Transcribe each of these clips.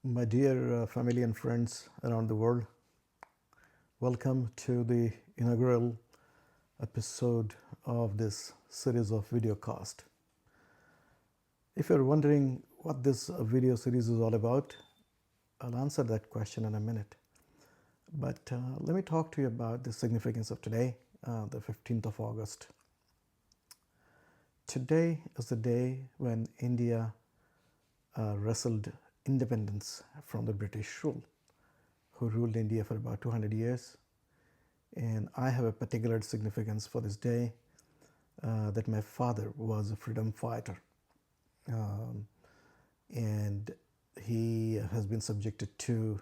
My dear family and friends around the world, welcome to the inaugural episode of this series of videocast. If you're wondering what this video series is all about, I'll answer that question in a minute. But let me talk to you about the significance of today, the 15th of August. Today is the day when India wrestled independence from the British rule, who ruled India for about 200 years. And I have a particular significance for this day that my father was a freedom fighter. And he has been subjected to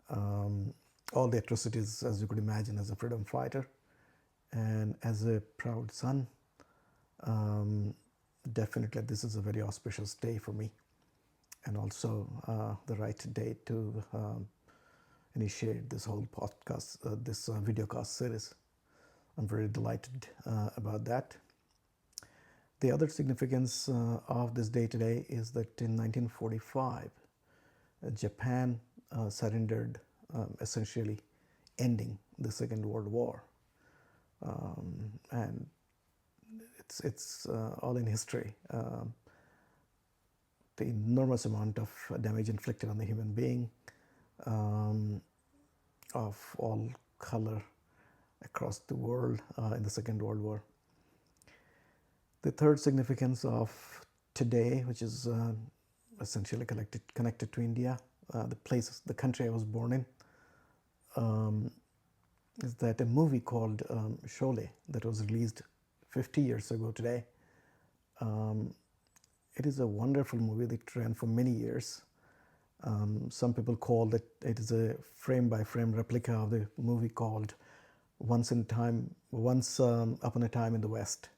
all the atrocities as you could imagine as a freedom fighter. And as a proud son, definitely this is a very auspicious day for me, and also the right day to initiate this whole podcast, this videocast series. I'm very delighted about that. The other significance of this day today is that in 1945, Japan surrendered, essentially ending the Second World War. And it's all in history. The enormous amount of damage inflicted on the human being of all color across the world in the Second World War. The third significance of today, which is essentially connected to India, the country I was born in, is that a movie called Sholay that was released 50 years ago today. It is a wonderful movie that ran for many years. Some people call it is a frame-by-frame replica of the movie called Once Upon a Time in the West.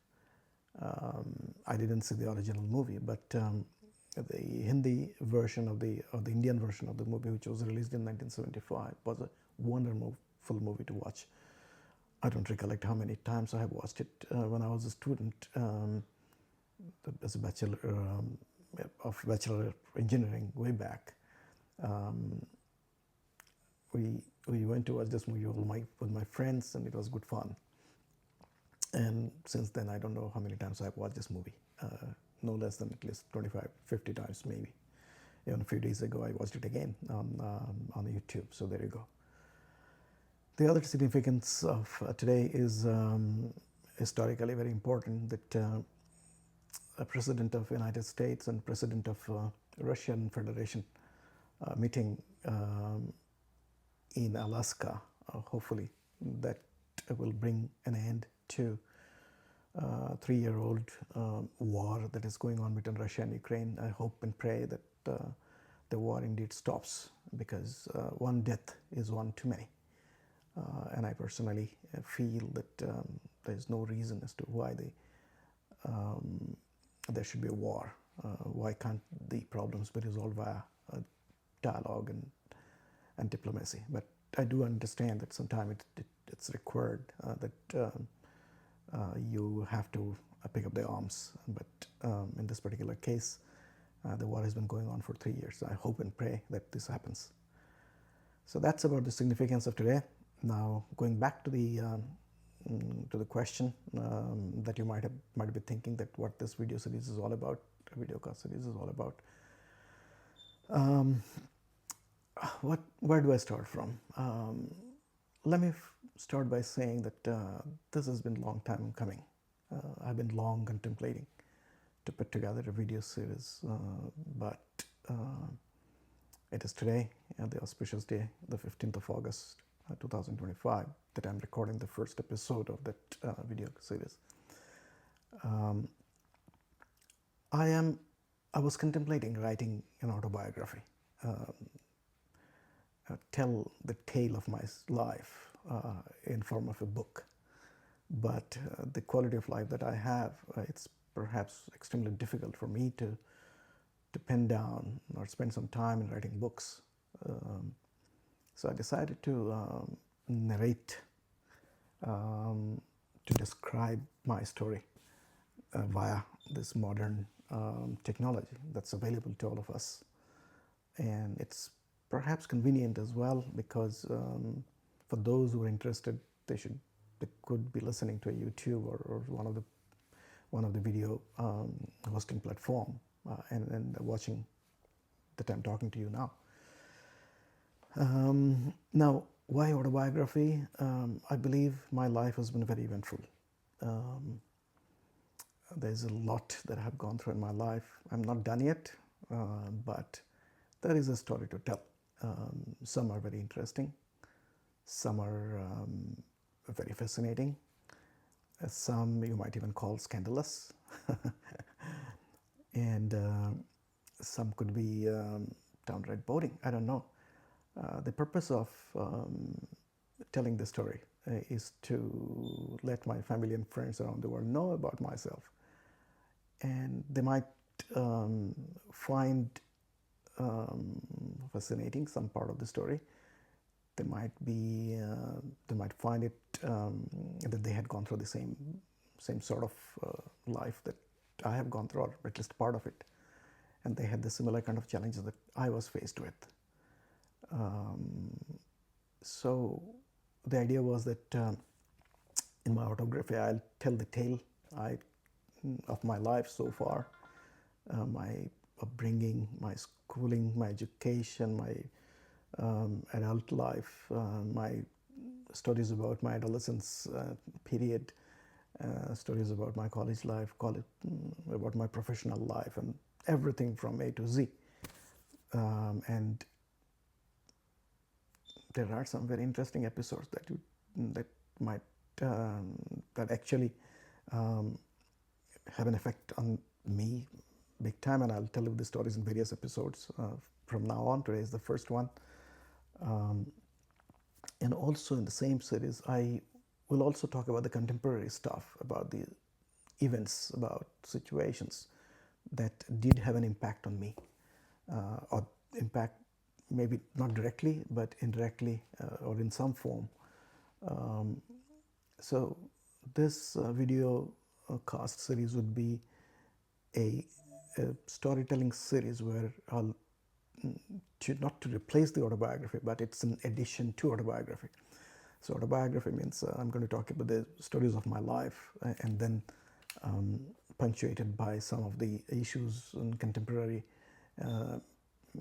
I didn't see the original movie, but the Hindi version of the Indian version of the movie, which was released in 1975, was a wonderful movie to watch. I don't recollect how many times I have watched it. When I was a student, as a bachelor of bachelor engineering way back, we went to watch this movie with my friends, and it was good fun. And since then, I don't know how many times I've watched this movie. No less than at least 25, 50 times maybe. Even a few days ago, I watched it again on YouTube. So there you go. The other significance of today is historically very important, that a president of the United States and president of Russian Federation meeting in Alaska. Hopefully that will bring an end to 3-year-old war that is going on between Russia and Ukraine. I hope and pray that the war indeed stops, because one death is one too many. And I personally feel that there is no reason as to why there should be a war. Why can't the problems be resolved via dialogue and diplomacy? But I do understand that sometimes it's required that you have to pick up the arms. But in this particular case, the war has been going on for 3 years. I hope and pray that this happens. So that's about the significance of today. Now, going back to the question that you might be thinking, that what this video series is all about, videocast series is all about. Where do I start from? Let me start by saying that this has been a long time coming. I've been long contemplating to put together a video series, but it is today, the auspicious day, the 15th of August, 2025, that I'm recording the first episode of that video series. I was contemplating writing an autobiography, tell the tale of my life in form of a book. But the quality of life that I have, it's perhaps extremely difficult for me to pen down or spend some time in writing books. So I decided to narrate, to describe my story via this modern technology that's available to all of us. and it's perhaps convenient as well because for those who are interested, they could be listening to a YouTube or one of the video hosting platform and watching that I'm talking to you now. Now, why autobiography? I believe my life has been very eventful. Um, there's a lot that I have gone through in my life. I'm not done yet, but there is a story to tell. Some are very interesting, some are very fascinating, some you might even call scandalous, and some could be downright boring. I don't know. The purpose of telling the story is to let my family and friends around the world know about myself, and they might find fascinating some part of the story. They might be they might find it that they had gone through the same sort of life that I have gone through, or at least part of it, and they had the similar kind of challenges that I was faced with. So the idea was that in my autobiography, I'll tell the tale of my life so far, my upbringing, my schooling, my education, my adult life, my stories about my adolescence period, stories about my college life, about my professional life, and everything from A to Z. And there are some very interesting episodes that might that actually have an effect on me big time, and I'll tell you the stories in various episodes from now on. Today is the first one. And also in the same series, I will also talk about the contemporary stuff, about the events, about situations that did have an impact on me, or impact maybe not directly, but indirectly or in some form. So this video cast series would be a storytelling series where I'll not to replace the autobiography, but it's an addition to autobiography. So autobiography means I'm going to talk about the stories of my life, and then punctuated by some of the issues and contemporary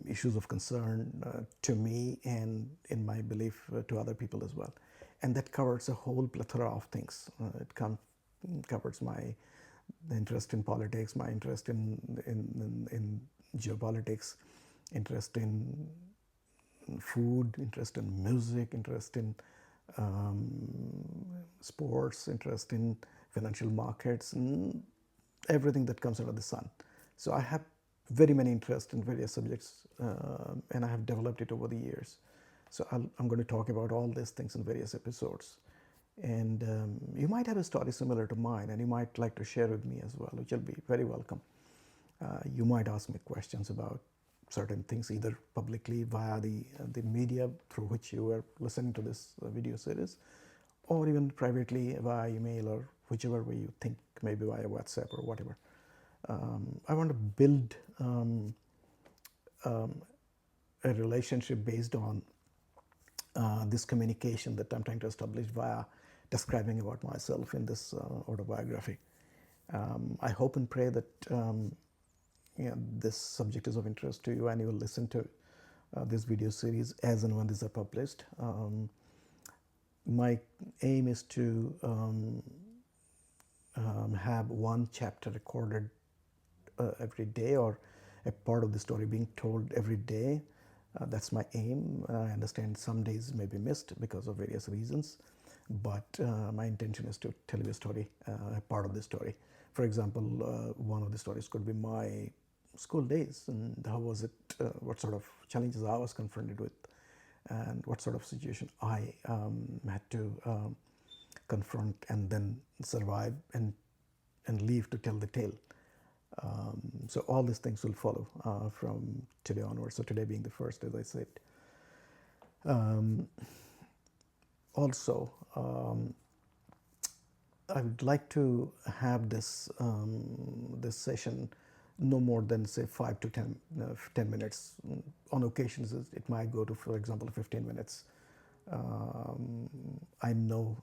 issues of concern to me, and in my belief to other people as well. And that covers a whole plethora of things. Covers the interest in politics, my interest in geopolitics, interest in food, interest in music, interest in sports, interest in financial markets, and everything that comes under the sun. So I have very many interests in various subjects, and I have developed it over the years. So I'm going to talk about all these things in various episodes. And you might have a story similar to mine, and you might like to share with me as well, which will be very welcome. You might ask me questions about certain things, either publicly via the media through which you are listening to this video series, or even privately via email, or whichever way you think, maybe via WhatsApp or whatever. I want to build a relationship based on this communication that I'm trying to establish via describing about myself in this autobiography. I hope and pray that this subject is of interest to you, and you will listen to this video series as and when these are published. My aim is to have one chapter recorded every day, or a part of the story being told every day. That's my aim. I understand some days may be missed because of various reasons, but my intention is to tell you a story, a part of the story. For example, one of the stories could be my school days, and how was it, what sort of challenges I was confronted with, and what sort of situation I had to confront and then survive and leave to tell the tale. So all these things will follow from today onwards. So today being the first, as I said. Also, I would like to have this this session no more than say 5 to 10 minutes. On occasions, it might go to, for example, 15 minutes. I know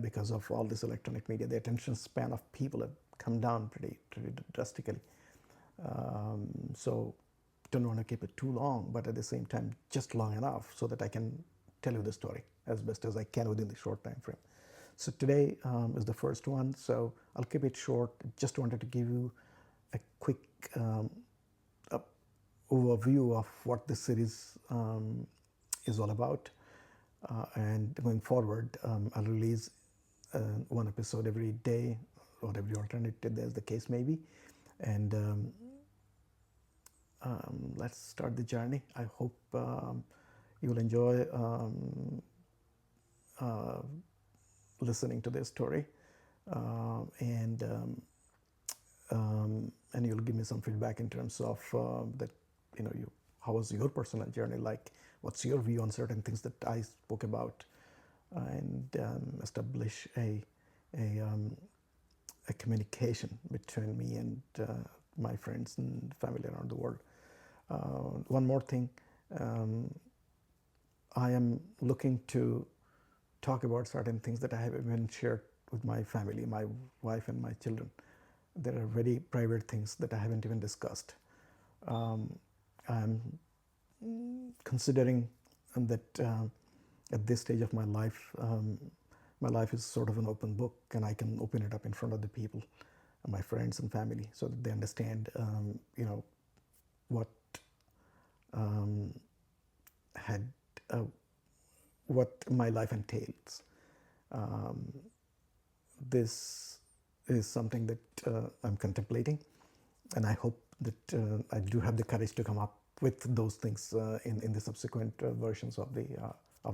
because of all this electronic media, the attention span of people have come down pretty drastically. So don't want to keep it too long, but at the same time, just long enough so that I can tell you the story as best as I can within the short time frame. So today is the first one, so I'll keep it short. Just wanted to give you a quick overview of what this series is all about. And going forward, I'll release one episode every day or every alternate day, as the case may be. And let's start the journey. I hope you will enjoy listening to this story, and you'll give me some feedback in terms of that, how was your personal journey like? What's your view on certain things that I spoke about, and establish a communication between me and my friends and family around the world. One more thing, I am looking to talk about certain things that I haven't even shared with my family, my wife and my children. There are very private things that I haven't even discussed. I'm considering that at this stage of my life is sort of an open book, and I can open it up in front of the people, my friends and family, so that they understand, what had what my life entails. This is something that I'm contemplating, and I hope that I do have the courage to come up with those things in the subsequent versions of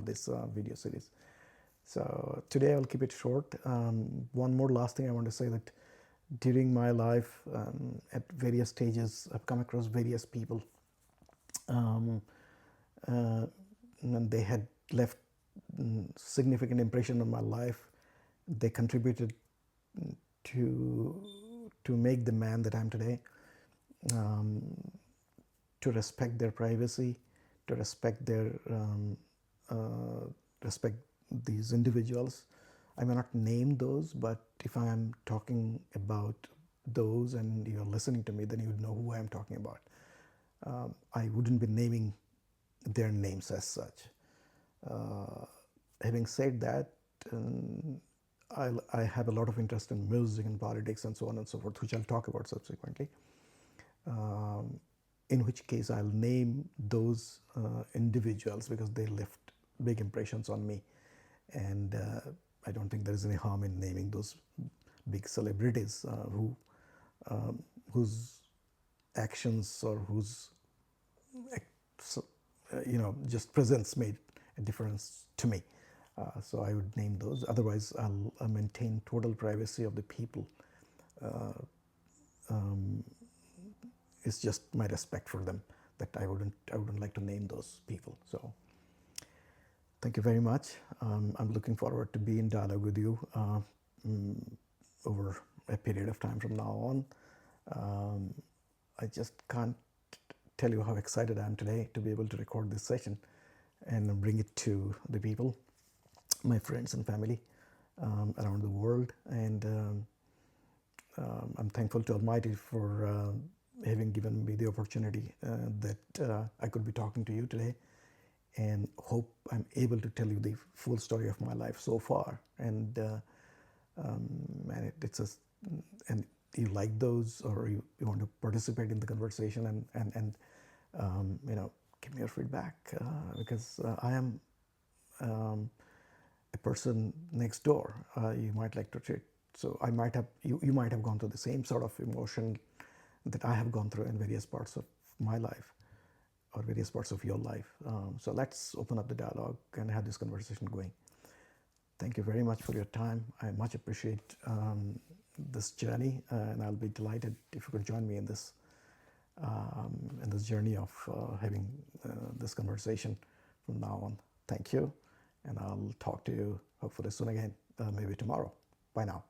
this video series. So today I'll keep it short. One more last thing I want to say, that during my life, at various stages, I've come across various people, and they had left significant impression on my life. They contributed to make the man that I'm today, to respect their privacy, to respect respect these individuals. I may not name those, but if I am talking about those and you're listening to me, then you would know who I am talking about. I wouldn't be naming their names as such. Having said that, I have a lot of interest in music and politics and so on and so forth, which I'll talk about subsequently. In which case I'll name those individuals because they left big impressions on me, and I don't think there is any harm in naming those big celebrities whose actions or whose just presence made a difference to me. So I would name those. Otherwise, I'll maintain total privacy of the people. It's just my respect for them that I wouldn't like to name those people. So thank you very much. I'm looking forward to be in dialogue with you over a period of time from now on. I just can't tell you how excited I am today to be able to record this session and bring it to the people, my friends and family around the world. And I'm thankful to Almighty for having given me the opportunity that I could be talking to you today, and hope I'm able to tell you the full story of my life so far. And and you like those, or you want to participate in the conversation and give me your feedback, because I am a person next door you might like to treat. So I might have you might have gone through the same sort of emotion that I have gone through in various parts of my life or various parts of your life. So let's open up the dialogue and have this conversation going. Thank you very much for your time. I much appreciate this journey, and I'll be delighted if you could join me in this journey of having this conversation from now on. Thank you, and I'll talk to you hopefully soon again, maybe tomorrow. Bye now.